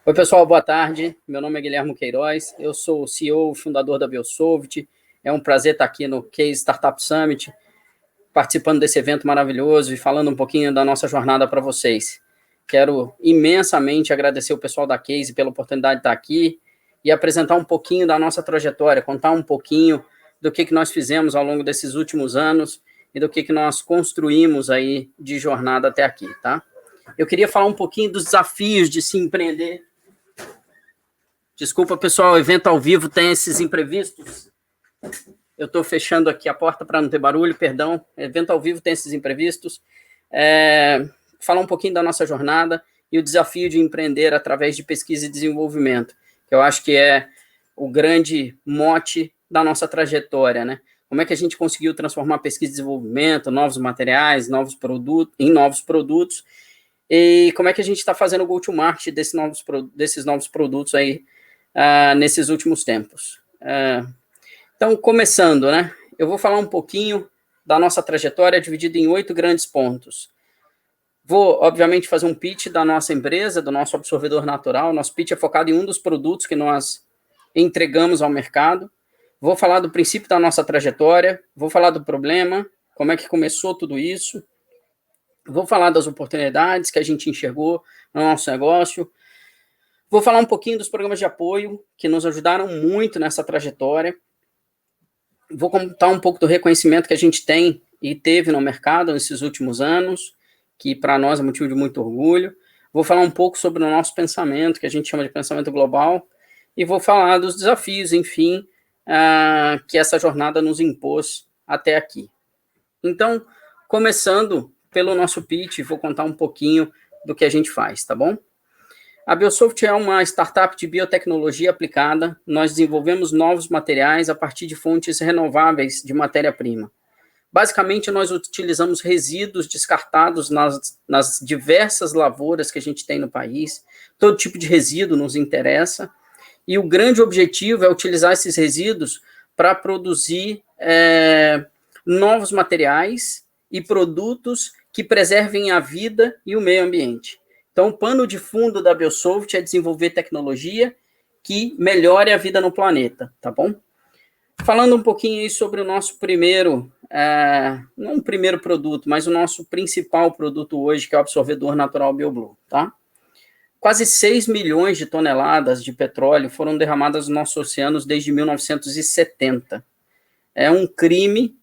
Oi, pessoal, boa tarde. Meu nome é Guilherme Queiroz, eu sou o CEO, fundador da Biosolvit. É um prazer estar aqui no Case Startup Summit, participando desse evento maravilhoso e falando um pouquinho da nossa jornada para vocês. Quero imensamente agradecer o pessoal da Case pela oportunidade de estar aqui e apresentar um pouquinho da nossa trajetória, contar um pouquinho do que nós fizemos ao longo desses últimos anos e do que nós construímos aí de jornada até aqui, tá? Eu queria falar um pouquinho dos desafios de se empreender. Desculpa, pessoal, o evento ao vivo tem esses imprevistos. Eu estou fechando aqui a porta para não ter barulho, perdão. O evento ao vivo tem esses imprevistos. Falar um pouquinho da nossa jornada e o desafio de empreender através de pesquisa e desenvolvimento, que eu acho que é o grande mote da nossa trajetória, né? Como é que a gente conseguiu transformar pesquisa e desenvolvimento, novos materiais, em novos produtos, e como é que a gente está fazendo o go-to-market desses novos produtos aí, nesses últimos tempos. Então, começando, né? Eu vou falar um pouquinho da nossa trajetória, dividida em 8 grandes pontos. Vou, obviamente, fazer um pitch da nossa empresa, do nosso absorvedor natural. Nosso pitch é focado em um dos produtos que nós entregamos ao mercado. Vou falar do princípio da nossa trajetória, vou falar do problema, como é que começou tudo isso. Vou falar das oportunidades que a gente enxergou no nosso negócio. Vou falar um pouquinho dos programas de apoio que nos ajudaram muito nessa trajetória. Vou contar um pouco do reconhecimento que a gente tem e teve no mercado nesses últimos anos, que para nós é motivo de muito orgulho. Vou falar um pouco sobre o nosso pensamento, que a gente chama de pensamento global, e vou falar dos desafios, enfim, que essa jornada nos impôs até aqui. Então, começando pelo nosso pitch, vou contar um pouquinho do que a gente faz, tá bom? A Biosolvit é uma startup de biotecnologia aplicada. Nós desenvolvemos novos materiais a partir de fontes renováveis de matéria-prima. Basicamente, nós utilizamos resíduos descartados nas diversas lavouras que a gente tem no país. Todo tipo de resíduo nos interessa. E o grande objetivo é utilizar esses resíduos para produzir novos materiais e produtos que preservem a vida e o meio ambiente. Então, o pano de fundo da Biosolvit é desenvolver tecnologia que melhore a vida no planeta, tá bom? Falando um pouquinho aí sobre o nosso primeiro, não o primeiro produto, mas o nosso principal produto hoje, que é o absorvedor natural BioBlue, tá? Quase 6 milhões de toneladas de petróleo foram derramadas nos nossos oceanos desde 1970. É um crime.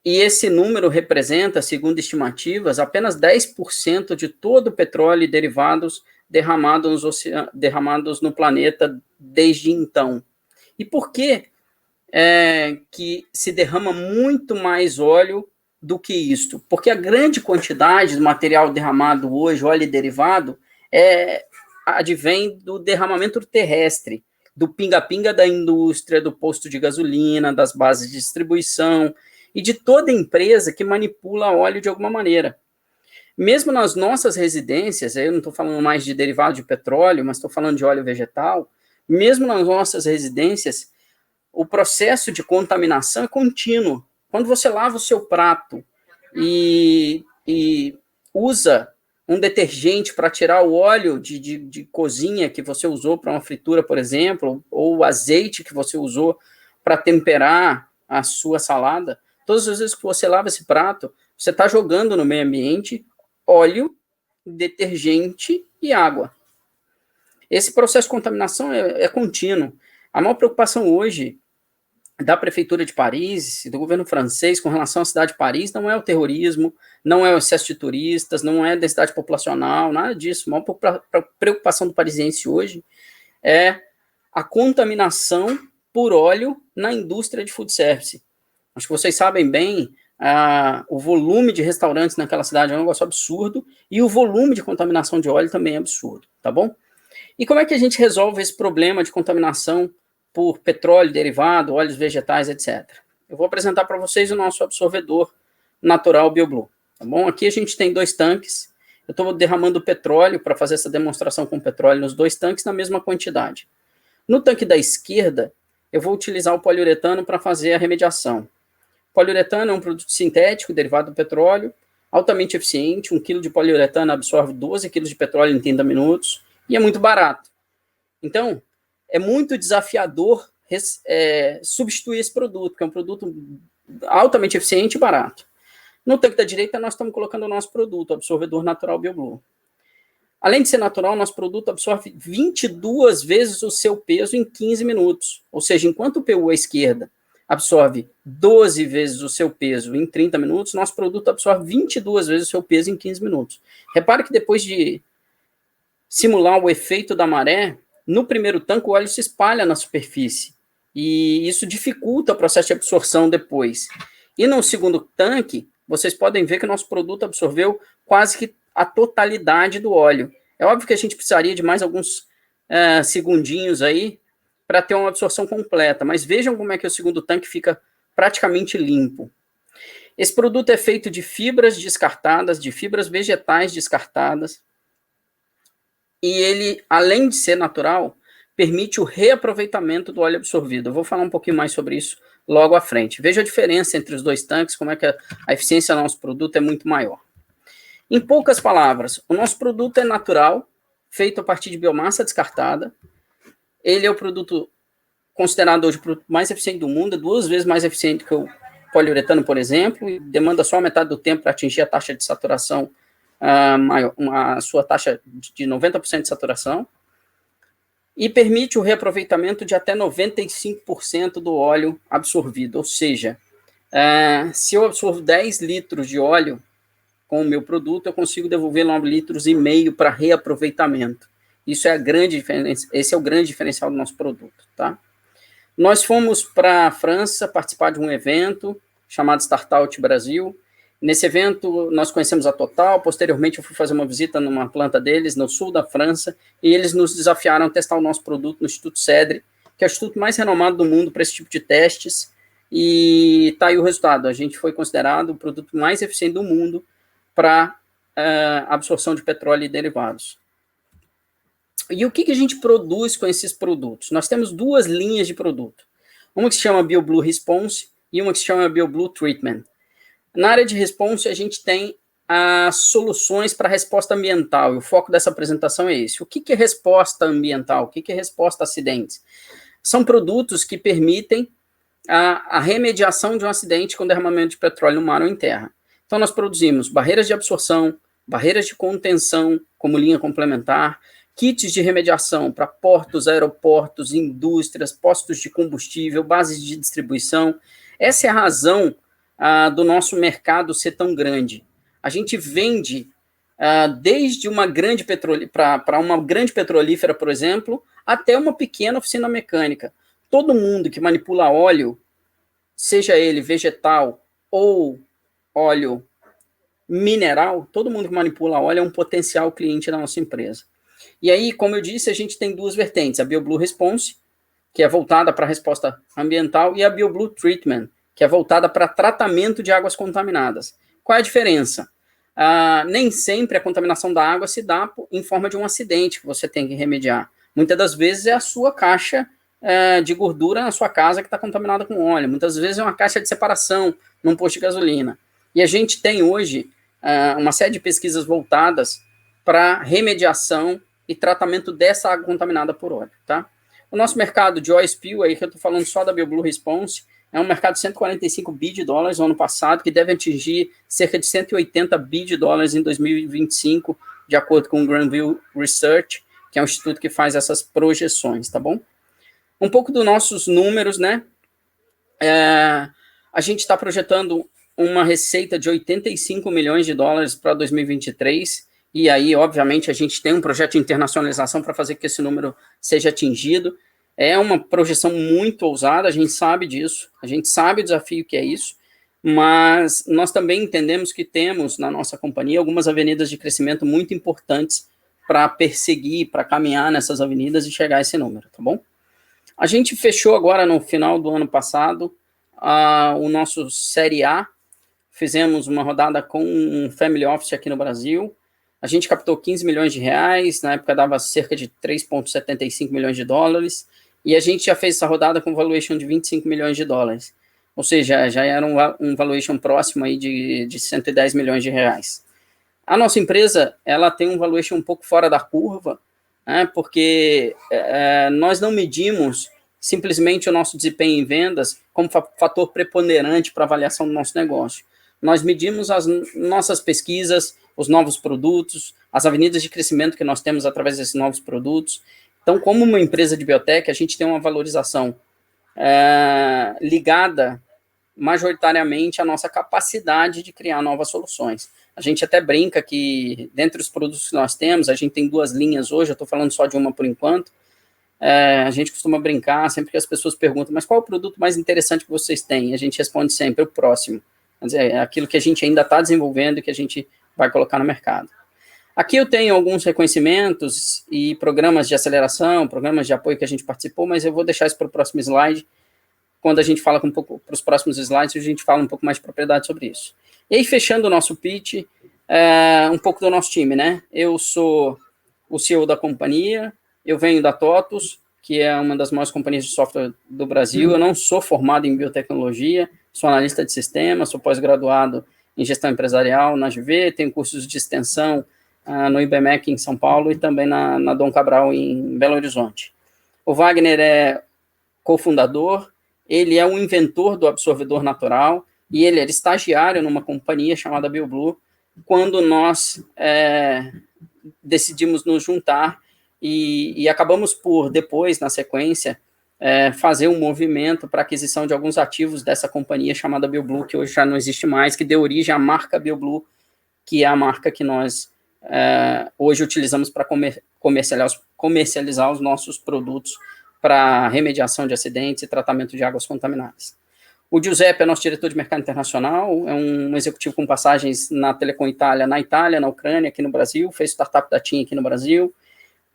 E esse número representa, segundo estimativas, apenas 10% de todo o petróleo e derivados derramados no planeta desde então. E por que que se derrama muito mais óleo do que isto? Porque a grande quantidade de material derramado hoje, óleo e derivado, advém do derramamento terrestre, do pinga-pinga da indústria, do posto de gasolina, das bases de distribuição, e de toda empresa que manipula óleo de alguma maneira. Mesmo nas nossas residências, eu não estou falando mais de derivado de petróleo, mas estou falando de óleo vegetal, mesmo nas nossas residências, o processo de contaminação é contínuo. Quando você lava o seu prato e usa um detergente para tirar o óleo de cozinha que você usou para uma fritura, por exemplo, ou o azeite que você usou para temperar a sua salada, todas as vezes que você lava esse prato, você está jogando no meio ambiente óleo, detergente e água. Esse processo de contaminação é contínuo. A maior preocupação hoje da Prefeitura de Paris, do governo francês, com relação à cidade de Paris, não é o terrorismo, não é o excesso de turistas, não é a densidade populacional, nada disso. A maior preocupação do parisiense hoje é a contaminação por óleo na indústria de food service. Acho que vocês sabem bem, o volume de restaurantes naquela cidade é um negócio absurdo, e o volume de contaminação de óleo também é absurdo, tá bom? E como é que a gente resolve esse problema de contaminação por petróleo derivado, óleos vegetais, etc. Eu vou apresentar para vocês o nosso absorvedor natural BioBlue, tá bom? Aqui a gente tem 2 tanques, eu estou derramando petróleo para fazer essa demonstração com petróleo nos 2 tanques na mesma quantidade. No tanque da esquerda, eu vou utilizar o poliuretano para fazer a remediação. O poliuretano é um produto sintético derivado do petróleo, altamente eficiente. 1 kg de poliuretano absorve 12 kg de petróleo em 30 minutos. e é muito barato. Então, é muito desafiador substituir esse produto, que é um produto altamente eficiente e barato. No tanque da direita, nós estamos colocando o nosso produto, o absorvedor natural BioBlue. Além de ser natural, nosso produto absorve 22 vezes o seu peso em 15 minutos. Ou seja, enquanto o PU à esquerda absorve 12 vezes o seu peso em 30 minutos, nosso produto absorve 22 vezes o seu peso em 15 minutos. Repare que depois de simular o efeito da maré, no primeiro tanque o óleo se espalha na superfície. E isso dificulta o processo de absorção depois. E no segundo tanque, vocês podem ver que o nosso produto absorveu quase que a totalidade do óleo. É óbvio que a gente precisaria de mais alguns segundinhos aí para ter uma absorção completa, mas vejam como é que o segundo tanque fica praticamente limpo. Esse produto é feito de fibras descartadas, de fibras vegetais descartadas, e ele, além de ser natural, permite o reaproveitamento do óleo absorvido. Eu vou falar um pouquinho mais sobre isso logo à frente. Veja a diferença entre os dois tanques, como é que a eficiência do nosso produto é muito maior. Em poucas palavras, o nosso produto é natural, feito a partir de biomassa descartada. Ele é o produto considerado hoje o produto mais eficiente do mundo, é 2 vezes mais eficiente que o poliuretano, por exemplo, e demanda só a metade do tempo para atingir a taxa de saturação maior, a sua taxa de 90% de saturação, e permite o reaproveitamento de até 95% do óleo absorvido. Ou seja, se eu absorvo 10 litros de óleo com o meu produto, eu consigo devolver 9,5 litros para reaproveitamento. Isso é a grande diferença, esse é o grande diferencial do nosso produto, tá? Nós fomos para a França participar de um evento chamado Startout Brasil. Nesse evento, nós conhecemos a Total. Posteriormente, eu fui fazer uma visita numa planta deles, no sul da França, e eles nos desafiaram a testar o nosso produto no Instituto CEDRE, que é o instituto mais renomado do mundo para esse tipo de testes. E está aí o resultado. A gente foi considerado o produto mais eficiente do mundo para absorção de petróleo e derivados. E o que a gente produz com esses produtos? Nós temos 2 linhas de produto. Uma que se chama BioBlue Response e uma que se chama BioBlue Treatment. Na área de Response, a gente tem as soluções para resposta ambiental, e o foco dessa apresentação é esse. O que é resposta ambiental? O que é resposta a acidentes? São produtos que permitem a remediação de um acidente com derramamento de petróleo no mar ou em terra. Então, nós produzimos barreiras de absorção, barreiras de contenção, como linha complementar, kits de remediação para portos, aeroportos, indústrias, postos de combustível, bases de distribuição. Essa é a razão do nosso mercado ser tão grande. A gente vende desde uma grande para uma grande petrolífera, por exemplo, até uma pequena oficina mecânica. Todo mundo que manipula óleo, seja ele vegetal ou óleo mineral, todo mundo que manipula óleo é um potencial cliente da nossa empresa. E aí, como eu disse, a gente tem 2 vertentes, a BioBlue Response, que é voltada para a resposta ambiental, e a BioBlue Treatment, que é voltada para tratamento de águas contaminadas. Qual é a diferença? Nem sempre a contaminação da água se dá em forma de um acidente que você tem que remediar. Muitas das vezes é a sua caixa de gordura na sua casa que está contaminada com óleo. Muitas vezes é uma caixa de separação num posto de gasolina. E a gente tem hoje uma série de pesquisas voltadas para remediação e tratamento dessa água contaminada por óleo, tá? O nosso mercado de oil spill, aí que eu estou falando só da BioBlue Response, é um mercado de 145 bi de dólares no ano passado, que deve atingir cerca de 180 bi de dólares em 2025, de acordo com o Granville Research, que é um instituto que faz essas projeções, tá bom? Um pouco dos nossos números, né? A gente está projetando uma receita de 85 milhões de dólares para 2023, e aí, obviamente, a gente tem um projeto de internacionalização para fazer que esse número seja atingido. É uma projeção muito ousada, a gente sabe disso, a gente sabe o desafio que é isso, mas nós também entendemos que temos na nossa companhia algumas avenidas de crescimento muito importantes para perseguir, para caminhar nessas avenidas e chegar a esse número, tá bom? A gente fechou agora no final do ano passado o nosso Série A, fizemos uma rodada com um Family Office aqui no Brasil. A gente captou 15 milhões de reais, na época dava cerca de 3,75 milhões de dólares, e a gente já fez essa rodada com valuation de 25 milhões de dólares. Ou seja, já era um valuation próximo aí de 110 milhões de reais. A nossa empresa, ela tem um valuation um pouco fora da curva, né? Porque nós não medimos simplesmente o nosso desempenho em vendas como fator preponderante para a avaliação do nosso negócio. Nós medimos as nossas pesquisas, os novos produtos, as avenidas de crescimento que nós temos através desses novos produtos. Então, como uma empresa de biotech, a gente tem uma valorização ligada majoritariamente à nossa capacidade de criar novas soluções. A gente até brinca que, dentre os produtos que nós temos, a gente tem 2 linhas hoje, eu estou falando só de uma por enquanto. A gente costuma brincar sempre que as pessoas perguntam, mas qual é o produto mais interessante que vocês têm? A gente responde sempre, o próximo. Quer dizer, é aquilo que a gente ainda está desenvolvendo e que a gente vai colocar no mercado. Aqui eu tenho alguns reconhecimentos e programas de aceleração, programas de apoio que a gente participou, mas eu vou deixar isso para o próximo slide. Quando a gente fala um pouco para os próximos slides, a gente fala um pouco mais de propriedade sobre isso. E aí, fechando o nosso pitch, um pouco do nosso time, né? Eu sou o CEO da companhia, eu venho da TOTUS, que é uma das maiores companhias de software do Brasil. Eu não sou formado em biotecnologia, sou analista de sistemas, sou pós-graduado em gestão empresarial na GV, tenho cursos de extensão no IBMEC em São Paulo e também na Dom Cabral em Belo Horizonte. O Wagner é cofundador, ele é um inventor do absorvedor natural e ele era estagiário numa companhia chamada BioBlue quando nós decidimos nos juntar e acabamos por, depois, na sequência, fazer um movimento para aquisição de alguns ativos dessa companhia chamada BioBlue, que hoje já não existe mais, que deu origem à marca BioBlue, que é a marca que nós hoje utilizamos para comercializar os nossos produtos para remediação de acidentes e tratamento de águas contaminadas. O Giuseppe é nosso diretor de mercado internacional, é um executivo com passagens na Telecom Itália, na Ucrânia, aqui no Brasil, fez startup da TIM aqui no Brasil,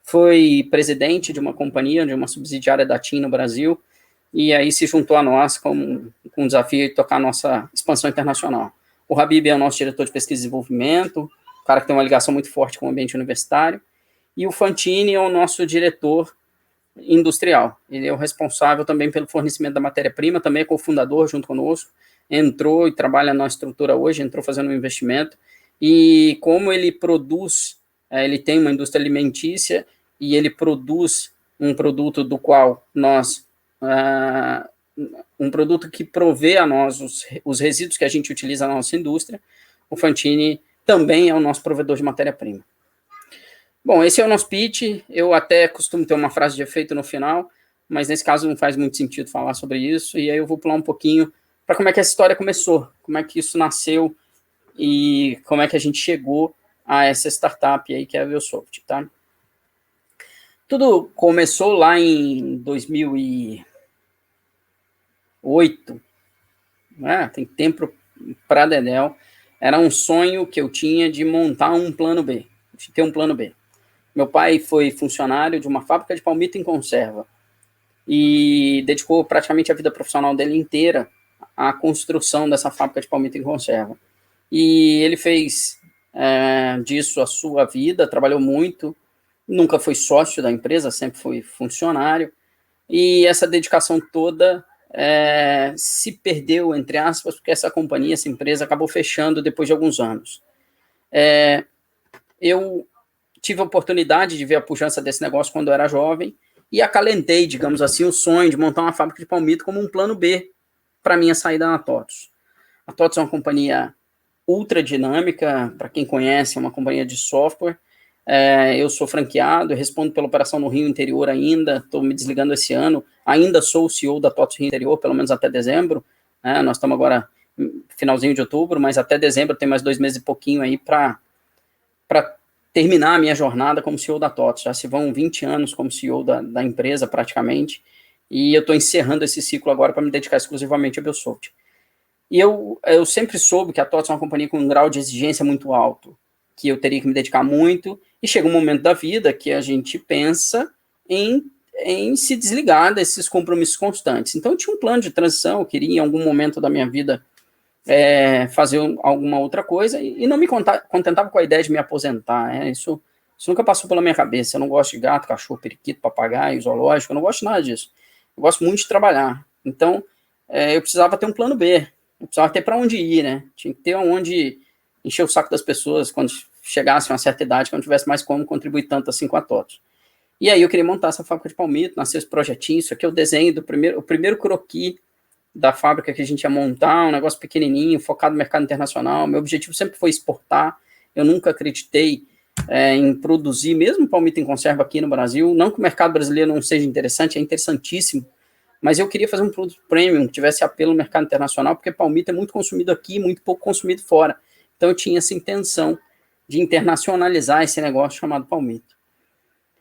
foi presidente de uma companhia, de uma subsidiária da TIM no Brasil, e aí se juntou a nós com o desafio de tocar a nossa expansão internacional. O Habib é o nosso diretor de pesquisa e desenvolvimento, um cara que tem uma ligação muito forte com o ambiente universitário, e o Fantini é o nosso diretor industrial. Ele é o responsável também pelo fornecimento da matéria-prima, também é cofundador junto conosco, entrou e trabalha na estrutura hoje, entrou fazendo um investimento, e como ele produz, ele tem uma indústria alimentícia, e ele produz um produto do qual nós, um produto que provê a nós os resíduos que a gente utiliza na nossa indústria. O Fantini também é o nosso provedor de matéria-prima. Bom, esse é o nosso pitch. Eu até costumo ter uma frase de efeito no final, mas nesse caso não faz muito sentido falar sobre isso, e aí eu vou pular um pouquinho para como é que essa história começou, como é que isso nasceu e como é que a gente chegou a essa startup aí que é a Biosoft, tá? Tudo começou lá em 2008, né? Tem tempo para dedéu. Era um sonho que eu tinha de montar um plano B, de ter um plano B. Meu pai foi funcionário de uma fábrica de palmito em conserva e dedicou praticamente a vida profissional dele inteira à construção dessa fábrica de palmito em conserva. E ele fez disso a sua vida, trabalhou muito, nunca foi sócio da empresa, sempre foi funcionário, e essa dedicação toda se perdeu, entre aspas, porque essa companhia, essa empresa, acabou fechando depois de alguns anos. Eu tive a oportunidade de ver a pujança desse negócio quando eu era jovem, e acalentei, digamos assim, o sonho de montar uma fábrica de palmito como um plano B para minha saída na TOTUS. A TOTUS é uma companhia ultra dinâmica, para quem conhece, é uma companhia de software. Eu sou franqueado, eu respondo pela operação no Rio Interior ainda, estou me desligando esse ano, ainda sou o CEO da TOTUS Rio Interior, pelo menos até dezembro, nós estamos agora finalzinho de outubro, mas até dezembro tem mais 2 meses e pouquinho aí para terminar a minha jornada como CEO da TOTUS. Já se vão 20 anos como CEO da empresa praticamente, e eu estou encerrando esse ciclo agora para me dedicar exclusivamente a Biosoft. E eu sempre soube que a TOTUS é uma companhia com um grau de exigência muito alto, que eu teria que me dedicar muito, e chega um momento da vida que a gente pensa em se desligar desses compromissos constantes. Então, eu tinha um plano de transição, eu queria, em algum momento da minha vida, fazer alguma outra coisa, e não me contentava com a ideia de me aposentar. Isso nunca passou pela minha cabeça. Eu não gosto de gato, cachorro, periquito, papagaio, zoológico, eu não gosto de nada disso. Eu gosto muito de trabalhar. Então, eu precisava ter um plano B, eu precisava ter para onde ir, né? Tinha que ter onde encher o saco das pessoas quando chegasse a uma certa idade, que eu não tivesse mais como contribuir tanto assim com a TOTUS. E aí eu queria montar essa fábrica de palmito, nasceu esse projetinho, isso aqui é o desenho do primeiro croquis da fábrica que a gente ia montar, um negócio pequenininho, focado no mercado internacional. Meu objetivo sempre foi exportar, eu nunca acreditei em produzir, mesmo palmito em conserva aqui no Brasil, não que o mercado brasileiro não seja interessante, é interessantíssimo, mas eu queria fazer um produto premium, que tivesse apelo no mercado internacional, porque palmito é muito consumido aqui, muito pouco consumido fora. Então eu tinha essa intenção de internacionalizar esse negócio chamado palmito.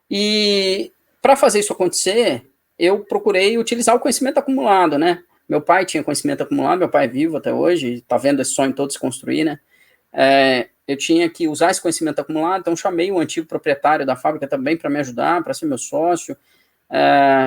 E para fazer isso acontecer, eu procurei utilizar o conhecimento acumulado, né? Meu pai tinha conhecimento acumulado, meu pai é vivo até hoje, está vendo esse sonho todo se construir, né? Eu tinha que usar esse conhecimento acumulado, então chamei o antigo proprietário da fábrica também para me ajudar, para ser meu sócio.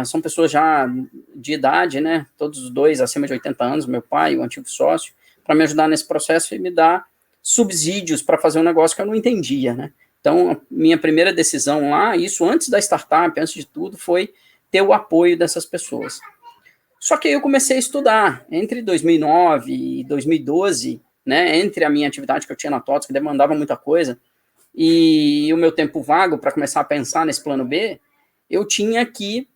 São pessoas já de idade, né? Todos os dois acima de 80 anos, meu pai e o antigo sócio, para me ajudar nesse processo e me dar subsídios para fazer um negócio que eu não entendia, né? Então, minha primeira decisão lá, isso antes da startup, antes de tudo, foi ter o apoio dessas pessoas. Só que aí eu comecei a estudar. Entre 2009 e 2012, né, entre a minha atividade que eu tinha na TOTS, que demandava muita coisa, e o meu tempo vago para começar a pensar nesse plano B, eu tinha que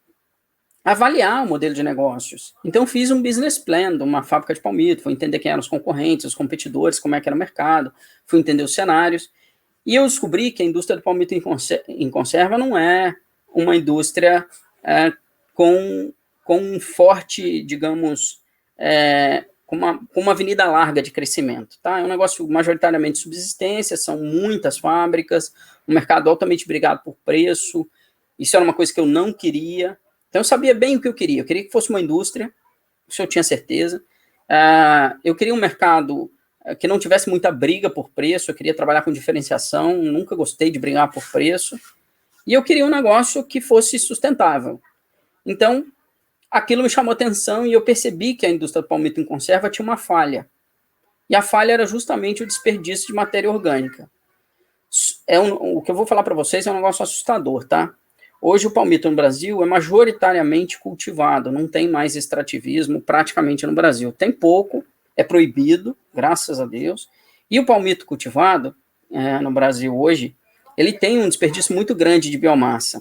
avaliar o modelo de negócios. Então, fiz um business plan de uma fábrica de palmito, fui entender quem eram os concorrentes, os competidores, como é que era o mercado, fui entender os cenários, e eu descobri que a indústria do palmito em conserva não é uma indústria com um forte, digamos, com uma avenida larga de crescimento. Tá? É um negócio majoritariamente de subsistência, são muitas fábricas, um mercado altamente brigado por preço, isso era uma coisa que eu não queria. Então, eu sabia bem o que eu queria que fosse uma indústria, isso eu tinha certeza. Eu queria um mercado que não tivesse muita briga por preço, eu queria trabalhar com diferenciação, nunca gostei de brigar por preço, e eu queria um negócio que fosse sustentável. Então, aquilo me chamou atenção e eu percebi que a indústria do palmito em conserva tinha uma falha. E a falha era justamente o desperdício de matéria orgânica. O que eu vou falar para vocês é um negócio assustador, tá? Hoje o palmito no Brasil é majoritariamente cultivado, não tem mais extrativismo praticamente no Brasil. Tem pouco, é proibido, graças a Deus. E o palmito cultivado no Brasil hoje, ele tem um desperdício muito grande de biomassa.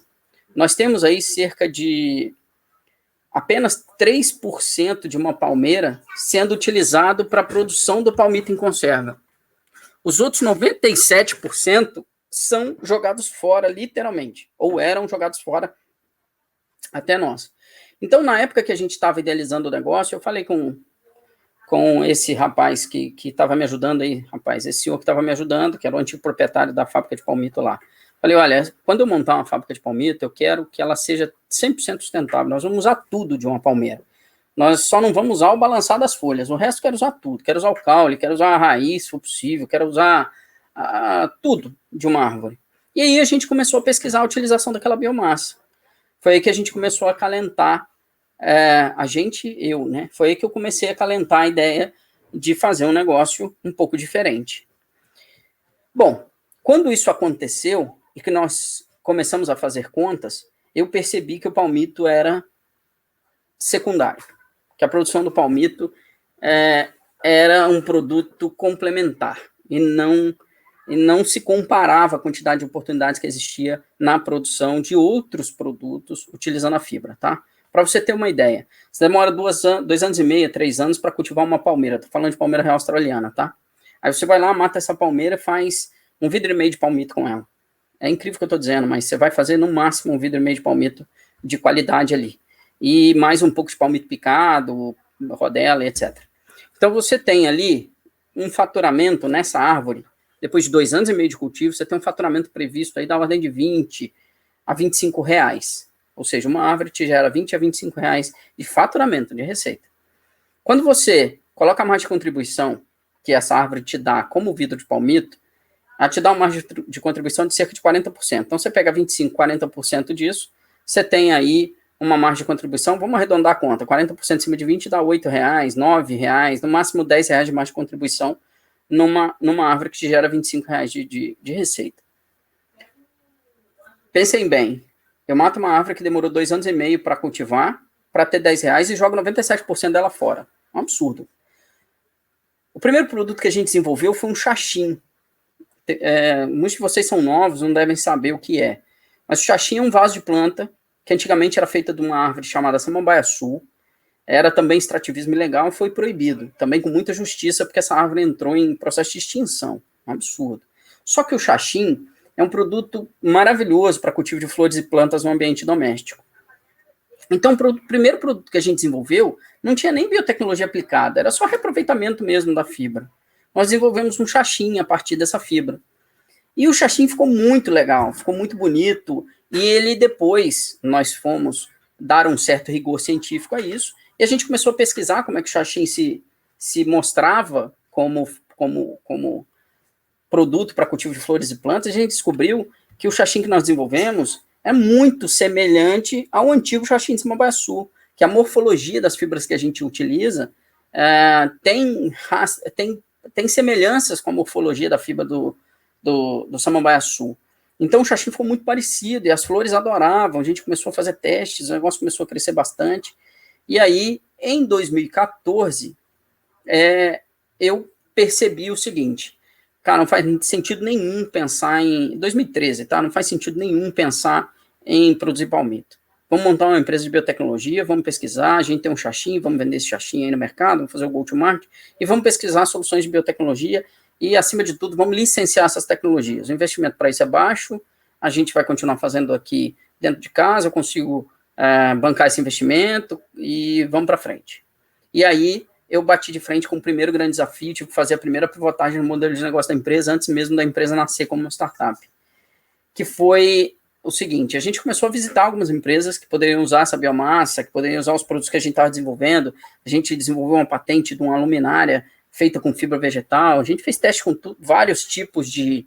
Nós temos aí cerca de apenas 3% de uma palmeira sendo utilizado para a produção do palmito em conserva. Os outros 97% são jogados fora, literalmente, ou eram jogados fora até nós. Então, na época que a gente estava idealizando o negócio, eu falei com esse rapaz que estava me ajudando aí, esse senhor que estava me ajudando, que era o antigo proprietário da fábrica de palmito lá. Falei, olha, quando eu montar uma fábrica de palmito, eu quero que ela seja 100% sustentável. Nós vamos usar tudo de uma palmeira. Nós só não vamos usar o balançar das folhas. O resto quero usar tudo. Quero usar o caule, quero usar a raiz, se for possível. Quero usar tudo de uma árvore. E aí a gente começou a pesquisar a utilização daquela biomassa. Foi aí que a gente começou a acalentar, né? Foi aí que eu comecei a acalentar a ideia de fazer um negócio um pouco diferente. Bom, quando isso aconteceu e que nós começamos a fazer contas, eu percebi que o palmito era secundário, que a produção do palmito era um produto complementar e não se comparava a quantidade de oportunidades que existia na produção de outros produtos utilizando a fibra, tá? Para você ter uma ideia, você demora 2 anos e meio, 3 anos para cultivar uma palmeira, estou falando de palmeira real australiana, tá? Aí você vai lá, mata essa palmeira, faz 1,5 vidro de palmito com ela. É incrível o que eu estou dizendo, mas você vai fazer no máximo 1,5 vidro de palmito de qualidade ali. E mais um pouco de palmito picado, rodela, etc. Então você tem ali um faturamento nessa árvore, depois de 2 anos e meio de cultivo, você tem um faturamento previsto aí da ordem de 20 a 25 reais. Ou seja, uma árvore te gera 20 a 25 reais de faturamento, de receita. Quando você coloca a margem de contribuição que essa árvore te dá como vidro de palmito, ela te dá uma margem de contribuição de cerca de 40%. Então, você pega 25%, 40% disso, você tem aí uma margem de contribuição, vamos arredondar a conta, 40% em cima de 20 dá R$ 8, R$ 9, no máximo R$ 10 de margem de contribuição numa árvore que te gera R$ 25 de receita. Pensem bem, eu mato uma árvore que demorou 2 anos e meio para cultivar, para ter R$ 10 e jogo 97% dela fora. É um absurdo. O primeiro produto que a gente desenvolveu foi um xaxim. Muitos de vocês são novos, não devem saber o que é. Mas o xaxim é um vaso de planta que antigamente era feita de uma árvore chamada samambaia-sul, era também extrativismo ilegal e foi proibido, também com muita justiça, porque essa árvore entrou em processo de extinção, um absurdo. Só que o xaxim é um produto maravilhoso para cultivo de flores e plantas no ambiente doméstico. Então, o primeiro produto que a gente desenvolveu não tinha nem biotecnologia aplicada, era só reaproveitamento mesmo da fibra. Nós desenvolvemos um xaxim a partir dessa fibra. E o xaxim ficou muito legal, ficou muito bonito, e ele depois, nós fomos dar um certo rigor científico a isso, e a gente começou a pesquisar como é que o xaxim se mostrava como produto para cultivo de flores e plantas, e a gente descobriu que o xaxim que nós desenvolvemos é muito semelhante ao antigo xaxim de Samambaia-Sul, que a morfologia das fibras que a gente utiliza tem semelhanças com a morfologia da fibra do Samambaia-Sul. Então o xaxim ficou muito parecido, e as flores adoravam, a gente começou a fazer testes, o negócio começou a crescer bastante, e aí, em 2014, eu percebi o seguinte, cara, não faz sentido nenhum pensar em... 2013, tá? Não faz sentido nenhum pensar em produzir palmito. Vamos montar uma empresa de biotecnologia, vamos pesquisar, a gente tem um xaxim, vamos vender esse xaxim aí no mercado, vamos fazer o go-to-market, e vamos pesquisar soluções de biotecnologia, e, acima de tudo, vamos licenciar essas tecnologias. O investimento para isso é baixo, a gente vai continuar fazendo aqui dentro de casa, eu consigo bancar esse investimento, e vamos para frente. E aí, eu bati de frente com o primeiro grande desafio, tive que fazer a primeira pivotagem no modelo de negócio da empresa, antes mesmo da empresa nascer como uma startup, que foi o seguinte, a gente começou a visitar algumas empresas que poderiam usar essa biomassa, que poderiam usar os produtos que a gente estava desenvolvendo, a gente desenvolveu uma patente de uma luminária feita com fibra vegetal, a gente fez teste com vários tipos de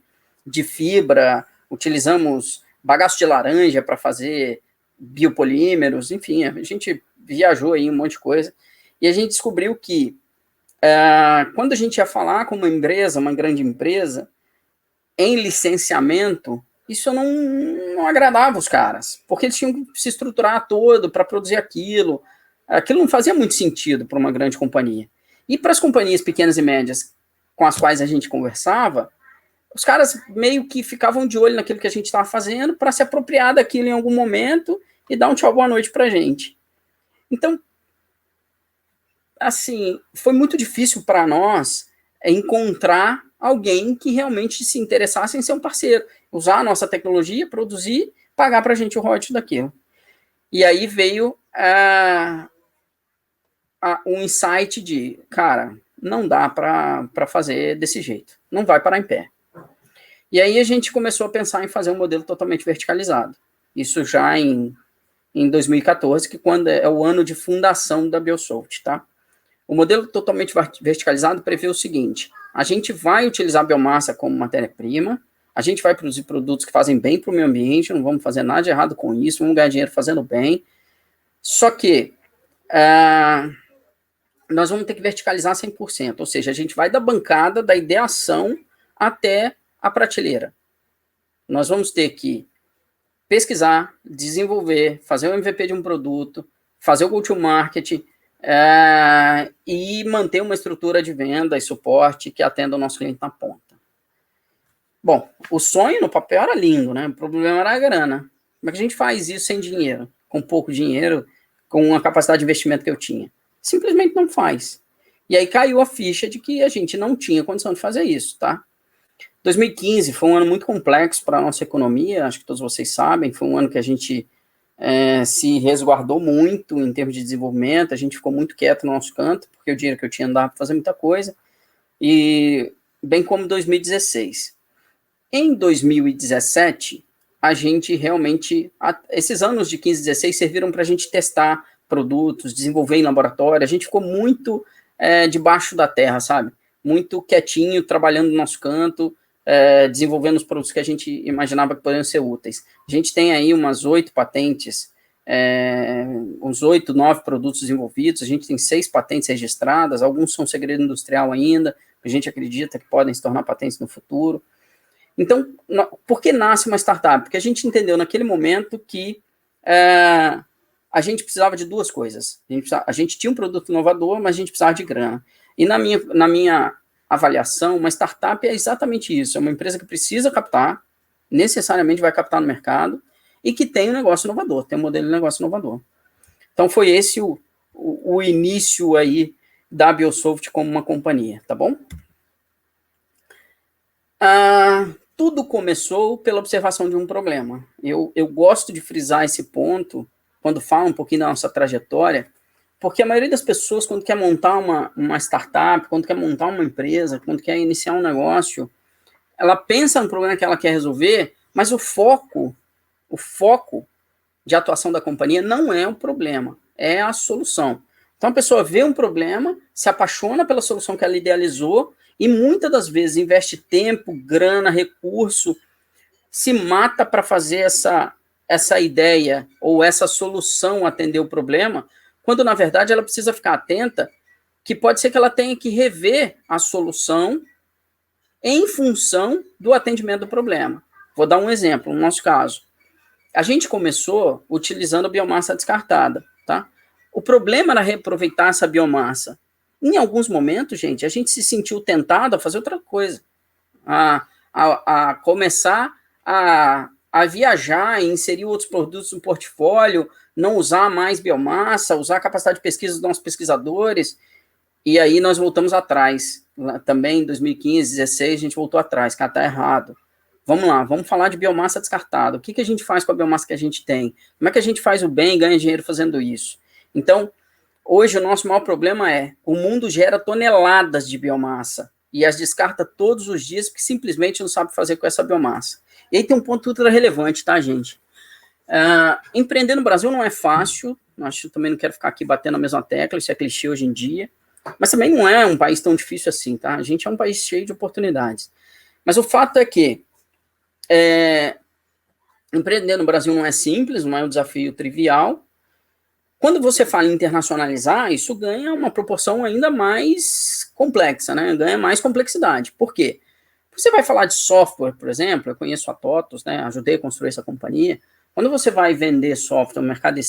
fibra, utilizamos bagaço de laranja para fazer biopolímeros, enfim, a gente viajou aí um monte de coisa, e a gente descobriu que quando a gente ia falar com uma empresa, uma grande empresa, em licenciamento, isso não agradava os caras, porque eles tinham que se estruturar todo para produzir aquilo não fazia muito sentido para uma grande companhia. E para as companhias pequenas e médias com as quais a gente conversava, os caras meio que ficavam de olho naquilo que a gente estava fazendo para se apropriar daquilo em algum momento e dar um tchau, boa noite para a gente. Então, assim, foi muito difícil para nós encontrar alguém que realmente se interessasse em ser um parceiro, usar a nossa tecnologia, produzir, pagar para a gente o royalties daquilo. E aí veio um insight de, cara, não dá para fazer desse jeito, não vai parar em pé. E aí a gente começou a pensar em fazer um modelo totalmente verticalizado. Isso já em 2014, que quando é o ano de fundação da Biosoft, tá? O modelo totalmente verticalizado prevê o seguinte, a gente vai utilizar a biomassa como matéria-prima, a gente vai produzir produtos que fazem bem para o meio ambiente, não vamos fazer nada de errado com isso, vamos ganhar dinheiro fazendo bem, só que nós vamos ter que verticalizar 100%, ou seja, a gente vai da bancada, da ideação até a prateleira. Nós vamos ter que pesquisar, desenvolver, fazer o MVP de um produto, fazer o go-to-market, e manter uma estrutura de venda e suporte que atenda o nosso cliente na ponta. Bom, o sonho no papel era lindo, né? O problema era a grana. Como é que a gente faz isso sem dinheiro? Com pouco dinheiro, com a capacidade de investimento que eu tinha? Simplesmente não faz. E aí caiu a ficha de que a gente não tinha condição de fazer isso, tá? 2015 foi um ano muito complexo para a nossa economia, acho que todos vocês sabem, foi um ano que a gente se resguardou muito em termos de desenvolvimento, a gente ficou muito quieto no nosso canto, porque o dinheiro que eu tinha não dava para fazer muita coisa, e bem como 2016. Em 2017, a gente realmente, esses anos de 15 e 16 serviram para a gente testar produtos, desenvolver em laboratório, a gente ficou muito debaixo da terra, sabe? Muito quietinho, trabalhando no nosso canto, desenvolvendo os produtos que a gente imaginava que poderiam ser úteis. A gente tem aí umas 8 patentes, uns 8, 9 produtos desenvolvidos, a gente tem 6 patentes registradas, alguns são segredo industrial ainda, a gente acredita que podem se tornar patentes no futuro. Então, por que nasce uma startup? Porque a gente entendeu naquele momento que a gente precisava de duas coisas. A gente tinha um produto inovador, mas a gente precisava de grana. E na minha avaliação, uma startup é exatamente isso, é uma empresa que precisa captar, necessariamente vai captar no mercado, e que tem um negócio inovador, tem um modelo de negócio inovador. Então, foi esse o início aí da Biosoft como uma companhia, tá bom? Tudo começou pela observação de um problema. Eu gosto de frisar esse ponto quando falo um pouquinho da nossa trajetória, porque a maioria das pessoas, quando quer montar uma startup, quando quer montar uma empresa, quando quer iniciar um negócio, ela pensa no problema que ela quer resolver, mas o foco de atuação da companhia não é o problema, é a solução. Então a pessoa vê um problema, se apaixona pela solução que ela idealizou e muitas das vezes investe tempo, grana, recurso, se mata para fazer essa ideia ou essa solução atender o problema, quando na verdade ela precisa ficar atenta que pode ser que ela tenha que rever a solução em função do atendimento do problema. Vou dar um exemplo, no nosso caso. A gente começou utilizando a biomassa descartada, tá? O problema era reaproveitar essa biomassa. Em alguns momentos, gente, a gente se sentiu tentado a fazer outra coisa, a começar a viajar e inserir outros produtos no portfólio, não usar mais biomassa, usar a capacidade de pesquisa dos nossos pesquisadores, e aí nós voltamos atrás. Também em 2015, 2016, a gente voltou atrás, que está errado. Vamos lá, vamos falar de biomassa descartada. O que a gente faz com a biomassa que a gente tem? Como é que a gente faz o bem e ganha dinheiro fazendo isso? Então, hoje o nosso maior problema é, o mundo gera toneladas de biomassa e as descarta todos os dias porque simplesmente não sabe fazer com essa biomassa. E aí tem um ponto ultra relevante, tá, gente? Empreender no Brasil não é fácil, acho, também não quero ficar aqui batendo a mesma tecla, isso é clichê hoje em dia, mas também não é um país tão difícil assim, tá? A gente é um país cheio de oportunidades. Mas o fato é que empreender no Brasil não é simples, não é um desafio trivial. Quando você fala em internacionalizar, isso ganha uma proporção ainda mais complexa, né? Ganha mais complexidade. Por quê? Você vai falar de software, por exemplo, eu conheço a TOTOS, né? Ajudei a construir essa companhia. Quando você vai vender software no mercado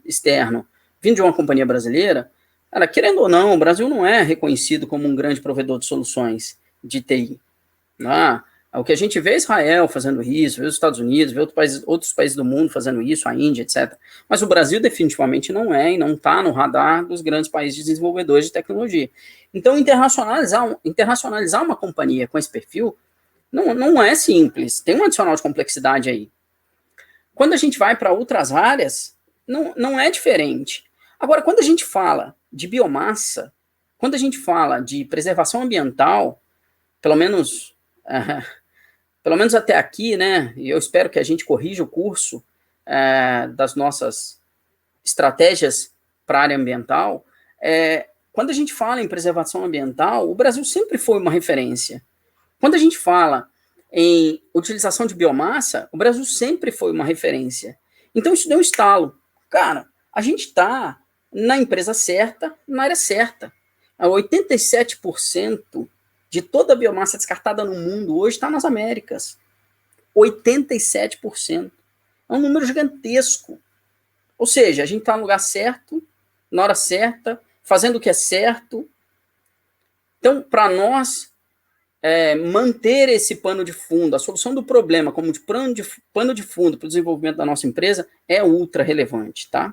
externo, vindo de uma companhia brasileira, cara, querendo ou não, o Brasil não é reconhecido como um grande provedor de soluções de TI. O que a gente vê é Israel fazendo isso, vê os Estados Unidos, vê outros países do mundo fazendo isso, a Índia, etc. Mas o Brasil definitivamente não é e não está no radar dos grandes países desenvolvedores de tecnologia. Então, internacionalizar uma companhia com esse perfil não é simples, tem um adicional de complexidade aí. Quando a gente vai para outras áreas, não é diferente. Agora, quando a gente fala de biomassa, quando a gente fala de preservação ambiental, pelo menos até aqui, né, e eu espero que a gente corrija o curso das nossas estratégias para a área ambiental, quando a gente fala em preservação ambiental, o Brasil sempre foi uma referência. Quando a gente fala em utilização de biomassa, o Brasil sempre foi uma referência. Então, isso deu um estalo. Cara, a gente está na empresa certa, na área certa. 87% de toda a biomassa descartada no mundo hoje está nas Américas. 87%. É um número gigantesco. Ou seja, a gente está no lugar certo, na hora certa, fazendo o que é certo. Então, para nós, manter esse pano de fundo, a solução do problema como de pano de fundo para o desenvolvimento da nossa empresa é ultra relevante, tá?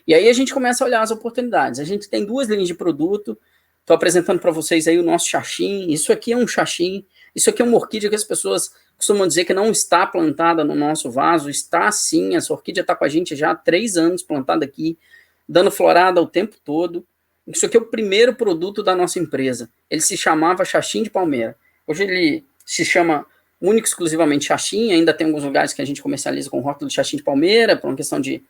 E aí a gente começa a olhar as oportunidades. A gente tem 2 linhas de produto. Estou apresentando para vocês aí o nosso xaxim. Isso aqui é um xaxim. Isso aqui é uma orquídea que as pessoas costumam dizer que não está plantada no nosso vaso. Está sim. Essa orquídea está com a gente já há 3 anos plantada aqui, dando florada o tempo todo. Isso aqui é o primeiro produto da nossa empresa. Ele se chamava xaxim de palmeira. Hoje ele se chama único exclusivamente xaxim. Ainda tem alguns lugares que a gente comercializa com rótulo de xaxim de palmeira, por uma questão de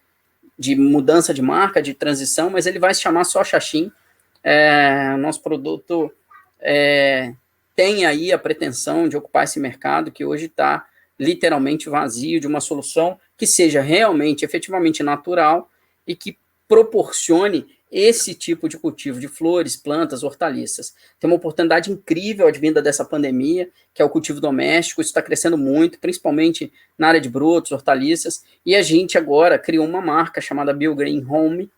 mudança de marca, de transição, mas ele vai se chamar só xaxim. Nosso produto tem aí a pretensão de ocupar esse mercado que hoje está literalmente vazio de uma solução que seja realmente, efetivamente natural e que proporcione esse tipo de cultivo de flores, plantas, hortaliças. Tem uma oportunidade incrível advinda dessa pandemia, que é o cultivo doméstico. Isso está crescendo muito, principalmente na área de brotos, hortaliças, e a gente agora criou uma marca chamada BioGreen Home,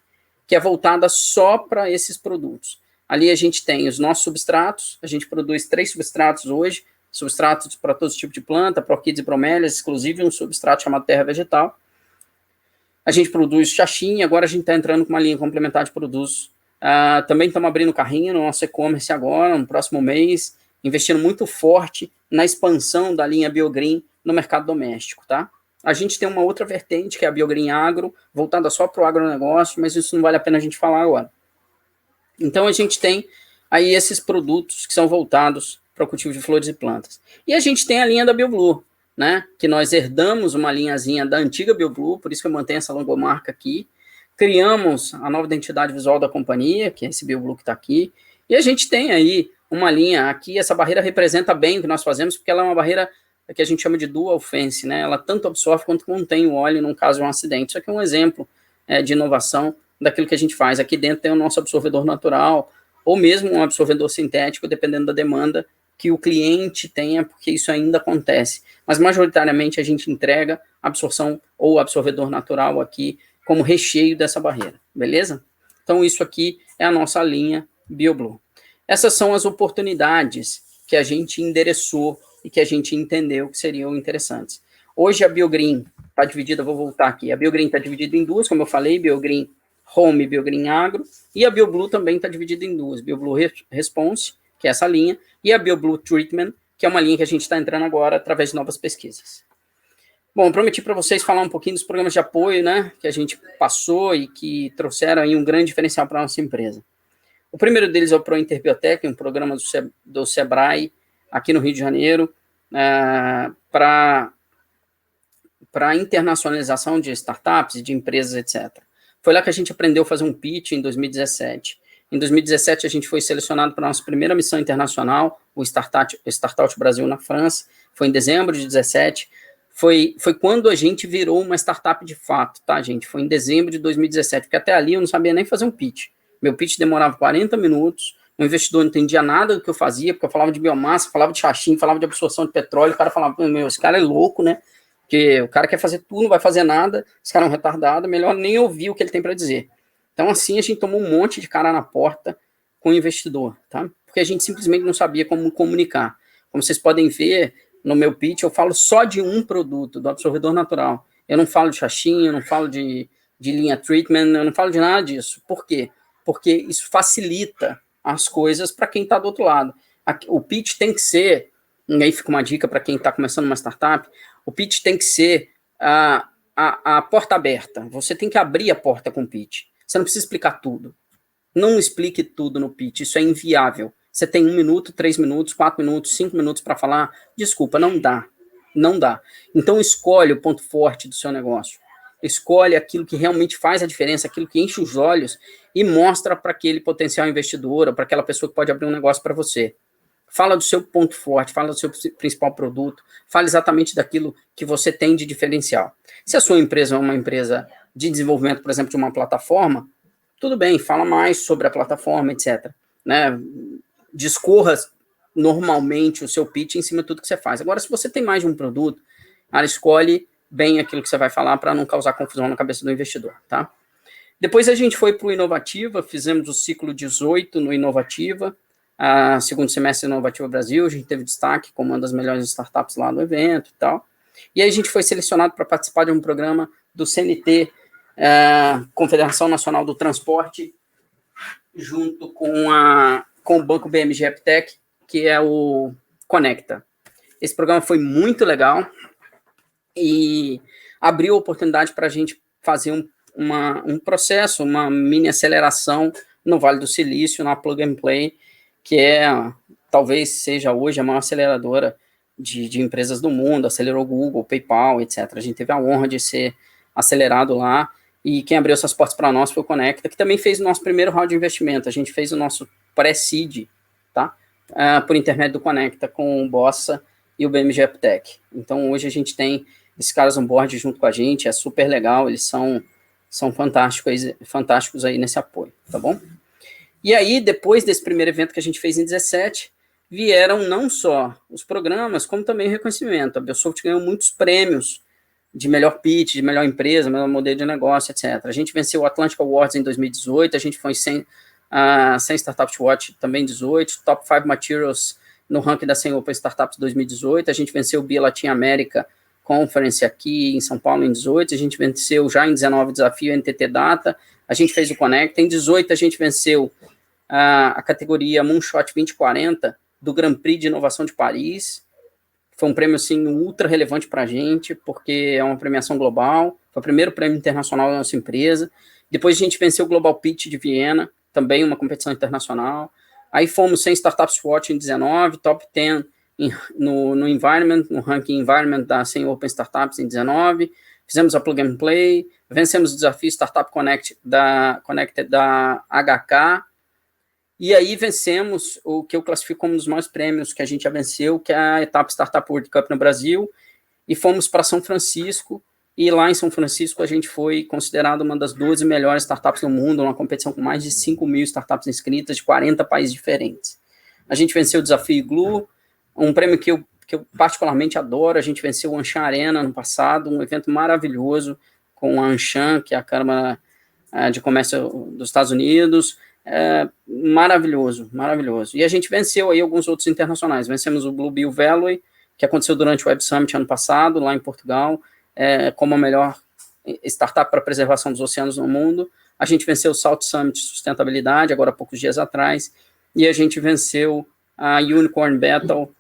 que é voltada só para esses produtos. Ali a gente tem os nossos substratos, a gente produz 3 substratos hoje, substratos para todo tipo de planta, para orquídeas e bromélias, exclusive um substrato chamado terra vegetal, A gente produz xaxim, agora a gente está entrando com uma linha complementar de produtos. Também estamos abrindo carrinho no nosso e-commerce agora, no próximo mês, investindo muito forte na expansão da linha BioGreen no mercado doméstico, tá? A gente tem uma outra vertente, que é a BioGreen Agro, voltada só para o agronegócio, mas isso não vale a pena a gente falar agora. Então, a gente tem aí esses produtos que são voltados para o cultivo de flores e plantas. E a gente tem a linha da BioBlue, né? Que nós herdamos uma linhazinha da antiga BioBlue, por isso que eu mantenho essa logomarca aqui. Criamos a nova identidade visual da companhia, que é esse BioBlue que está aqui. E a gente tem aí uma linha aqui, essa barreira representa bem o que nós fazemos, porque ela é uma barreira que a gente chama de dual fence, né? Ela tanto absorve quanto contém o óleo no caso de um acidente. Isso aqui é um exemplo de inovação daquilo que a gente faz. Aqui dentro tem o nosso absorvedor natural, ou mesmo um absorvedor sintético, dependendo da demanda que o cliente tenha, porque isso ainda acontece. Mas, majoritariamente, a gente entrega absorção ou absorvedor natural aqui como recheio dessa barreira, beleza? Então, isso aqui é a nossa linha BioBlue. Essas são as oportunidades que a gente endereçou e que a gente entendeu que seriam interessantes. Hoje, a BioGreen está dividida, vou voltar aqui, a BioGreen está dividida em duas, como eu falei, BioGreen Home e BioGreen Agro, e a BioBlue também está dividida em duas, BioBlue Response, que é essa linha, e a BioBlue Treatment, que é uma linha que a gente está entrando agora através de novas pesquisas. Bom, prometi para vocês falar um pouquinho dos programas de apoio, né, que a gente passou e que trouxeram aí um grande diferencial para a nossa empresa. O primeiro deles é o ProInter Biotech, um programa do Sebrae, aqui no Rio de Janeiro, para internacionalização de startups, de empresas, etc. Foi lá que a gente aprendeu a fazer um pitch em 2017. Em 2017, a gente foi selecionado para a nossa primeira missão internacional, o Startup Brasil na França. Foi em dezembro de 2017. Foi quando a gente virou uma startup de fato, tá, gente? Foi em dezembro de 2017, porque até ali eu não sabia nem fazer um pitch. Meu pitch demorava 40 minutos, o investidor não entendia nada do que eu fazia, porque eu falava de biomassa, falava de xaxim, falava de absorção de petróleo, o cara falava, meu, esse cara é louco, né? Porque o cara quer fazer tudo, não vai fazer nada, esse cara é um retardado, melhor nem ouvir o que ele tem para dizer. Então, assim, a gente tomou um monte de cara na porta com o investidor, tá? Porque a gente simplesmente não sabia como comunicar. Como vocês podem ver, no meu pitch, eu falo só de um produto, do absorvedor natural. Eu não falo de xaxim, eu não falo de linha treatment, eu não falo de nada disso. Por quê? Porque isso facilita as coisas para quem está do outro lado. O pitch tem que ser, e aí fica uma dica para quem está começando uma startup, o pitch tem que ser a porta aberta. Você tem que abrir a porta com o pitch. Você não precisa explicar tudo. Não explique tudo no pitch, isso é inviável. Você tem 1 minuto, 3 minutos, 4 minutos, 5 minutos para falar. Desculpa, não dá. Não dá. Então escolhe o ponto forte do seu negócio. Escolhe aquilo que realmente faz a diferença, aquilo que enche os olhos e mostra para aquele potencial investidor ou para aquela pessoa que pode abrir um negócio para você. Fala do seu ponto forte, fala do seu principal produto, fala exatamente daquilo que você tem de diferencial. Se a sua empresa é uma empresa de desenvolvimento, por exemplo, de uma plataforma, tudo bem, fala mais sobre a plataforma, etc. Né? Discorra normalmente o seu pitch em cima de tudo que você faz. Agora, se você tem mais de um produto, escolhe bem aquilo que você vai falar para não causar confusão na cabeça do investidor, tá? Depois a gente foi para o Inovativa, fizemos o ciclo 18 no Inovativa, segundo semestre Inovativa Brasil, a gente teve destaque como uma das melhores startups lá no evento e tal. E aí a gente foi selecionado para participar de um programa do CNT, Confederação Nacional do Transporte, junto com o Banco BMG Eptec, que é o Conecta. Esse programa foi muito legal e abriu a oportunidade para a gente fazer um processo, uma mini aceleração no Vale do Silício, na Plug and Play, que talvez seja hoje a maior aceleradora de empresas do mundo, acelerou Google, PayPal, etc. A gente teve a honra de ser acelerado lá, e quem abriu essas portas para nós foi o Conecta, que também fez o nosso primeiro round de investimento. A gente fez o nosso pré-seed, tá? Por intermédio do Conecta, com o Bossa e o BMG Eptec. Então, hoje a gente tem esses caras on board junto com a gente, é super legal, eles são fantásticos aí nesse apoio, tá bom? E aí, depois desse primeiro evento que a gente fez em 17, vieram não só os programas, como também o reconhecimento. A Biosoft ganhou muitos prêmios de melhor pitch, de melhor empresa, melhor modelo de negócio, etc. A gente venceu o Atlantic Awards em 2018, a gente foi sem Startup Watch também em 2018, Top 5 Materials no ranking da 100 Open Startups 2018, a gente venceu o BIA Latin América Conference aqui em São Paulo em 18, a gente venceu já em 19 o desafio NTT Data, a gente fez o Connect, em 18 a gente venceu a categoria Moonshot 2040 do Grand Prix de Inovação de Paris. Foi um prêmio, assim, ultra relevante para a gente, porque é uma premiação global, foi o primeiro prêmio internacional da nossa empresa. Depois a gente venceu o Global Pitch de Viena, também uma competição internacional. Aí fomos sem Startups Watch em 19, top 10 no Environment, no ranking Environment da 100 Open Startups em 19, fizemos a Plug and Play, vencemos o desafio Startup Connected da HK, e aí vencemos o que eu classifico como um dos maiores prêmios que a gente já venceu, que é a etapa Startup World Cup no Brasil, e fomos para São Francisco, e lá em São Francisco a gente foi considerado uma das 12 melhores startups do mundo, uma competição com mais de 5 mil startups inscritas de 40 países diferentes. A gente venceu o desafio Glue, um prêmio que eu particularmente adoro. A gente venceu o Anshan Arena no passado, um evento maravilhoso com a Anshan, que é a Câmara de Comércio dos Estados Unidos, maravilhoso, maravilhoso. E a gente venceu aí alguns outros internacionais. Vencemos o Blue Bill Valley, que aconteceu durante o Web Summit ano passado, lá em Portugal, como a melhor startup para a preservação dos oceanos no mundo. A gente venceu o South Summit de Sustentabilidade, agora há poucos dias atrás, e a gente venceu a Unicorn Battle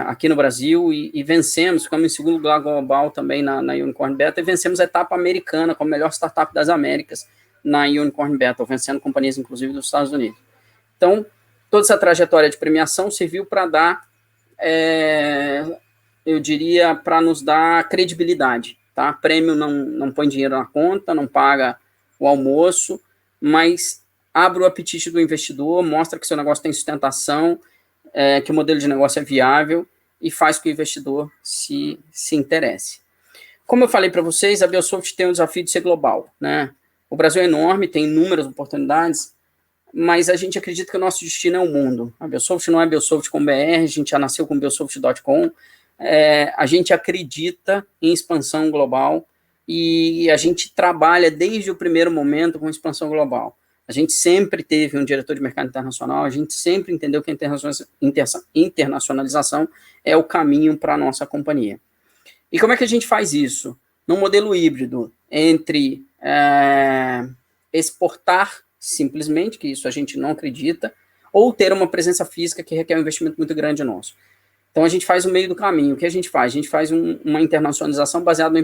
aqui no Brasil, e vencemos, ficamos em segundo lugar global também na Unicorn Battle, e vencemos a etapa americana como a melhor startup das Américas na Unicorn Battle, vencendo companhias, inclusive, dos Estados Unidos. Então, toda essa trajetória de premiação serviu para dar, eu diria, para nos dar credibilidade, tá? Prêmio não põe dinheiro na conta, não paga o almoço, mas abre o apetite do investidor, mostra que seu negócio tem sustentação, que o modelo de negócio é viável e faz com que o investidor se interesse. Como eu falei para vocês, a Biosoft tem o desafio de ser global, né? O Brasil é enorme, tem inúmeras oportunidades, mas a gente acredita que o nosso destino é o mundo. A Biosoft não é Biosoft com BR, a gente já nasceu com Biosoft.com, a gente acredita em expansão global e a gente trabalha desde o primeiro momento com expansão global. A gente sempre teve um diretor de mercado internacional, a gente sempre entendeu que a internacionalização é o caminho para a nossa companhia. E como é que a gente faz isso? Num modelo híbrido entre exportar simplesmente, que isso a gente não acredita, ou ter uma presença física que requer um investimento muito grande nosso. Então, a gente faz o meio do caminho. O que a gente faz? A gente faz uma internacionalização baseada no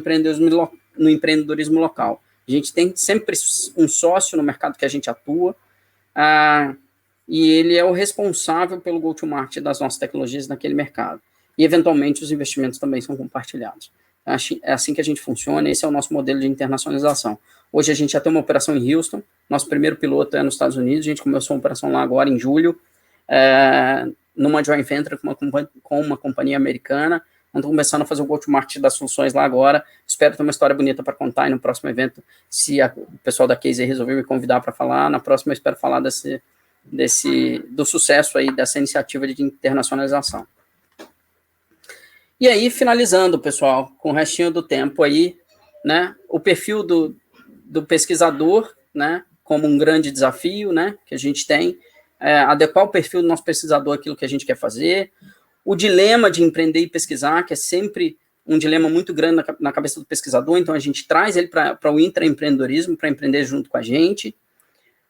empreendedorismo local. A gente tem sempre um sócio no mercado que a gente atua, e ele é o responsável pelo go-to-market das nossas tecnologias naquele mercado. E, eventualmente, os investimentos também são compartilhados. É assim que a gente funciona, esse é o nosso modelo de internacionalização. Hoje a gente já tem uma operação em Houston, nosso primeiro piloto é nos Estados Unidos, a gente começou uma operação lá agora em julho, numa joint venture com uma companhia americana. Estamos começando a fazer o go-to-market das soluções lá agora. Espero ter uma história bonita para contar, e no próximo evento, se o pessoal da Case resolver me convidar para falar, na próxima eu espero falar do sucesso aí dessa iniciativa de internacionalização. E aí, finalizando, pessoal, com o restinho do tempo aí, né, o perfil do pesquisador, né, como um grande desafio, né, que a gente tem, adequar o perfil do nosso pesquisador àquilo que a gente quer fazer, o dilema de empreender e pesquisar, que é sempre um dilema muito grande na cabeça do pesquisador, então a gente traz ele para o intraempreendedorismo, para empreender junto com a gente,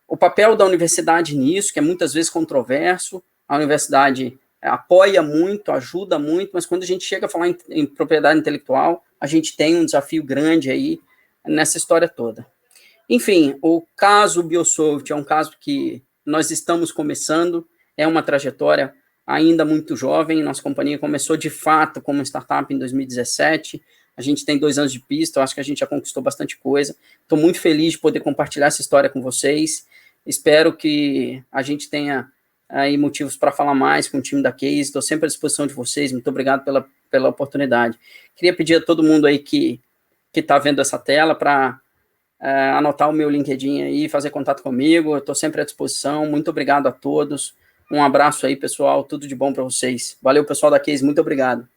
o papel da universidade nisso, que é muitas vezes controverso, a universidade apoia muito, ajuda muito, mas quando a gente chega a falar em propriedade intelectual, a gente tem um desafio grande aí nessa história toda. Enfim, o caso Biosoft é um caso que nós estamos começando, é uma trajetória ainda muito jovem, nossa companhia começou de fato como startup em 2017, a gente tem 2 anos de pista, eu acho que a gente já conquistou bastante coisa, estou muito feliz de poder compartilhar essa história com vocês, espero que a gente tenha aí motivos para falar mais com o time da Case, estou sempre à disposição de vocês, muito obrigado pela oportunidade. Queria pedir a todo mundo aí que está vendo essa tela para anotar o meu LinkedIn aí, fazer contato comigo, eu estou sempre à disposição, muito obrigado a todos, um abraço aí, pessoal, tudo de bom para vocês. Valeu, pessoal da Case, muito obrigado.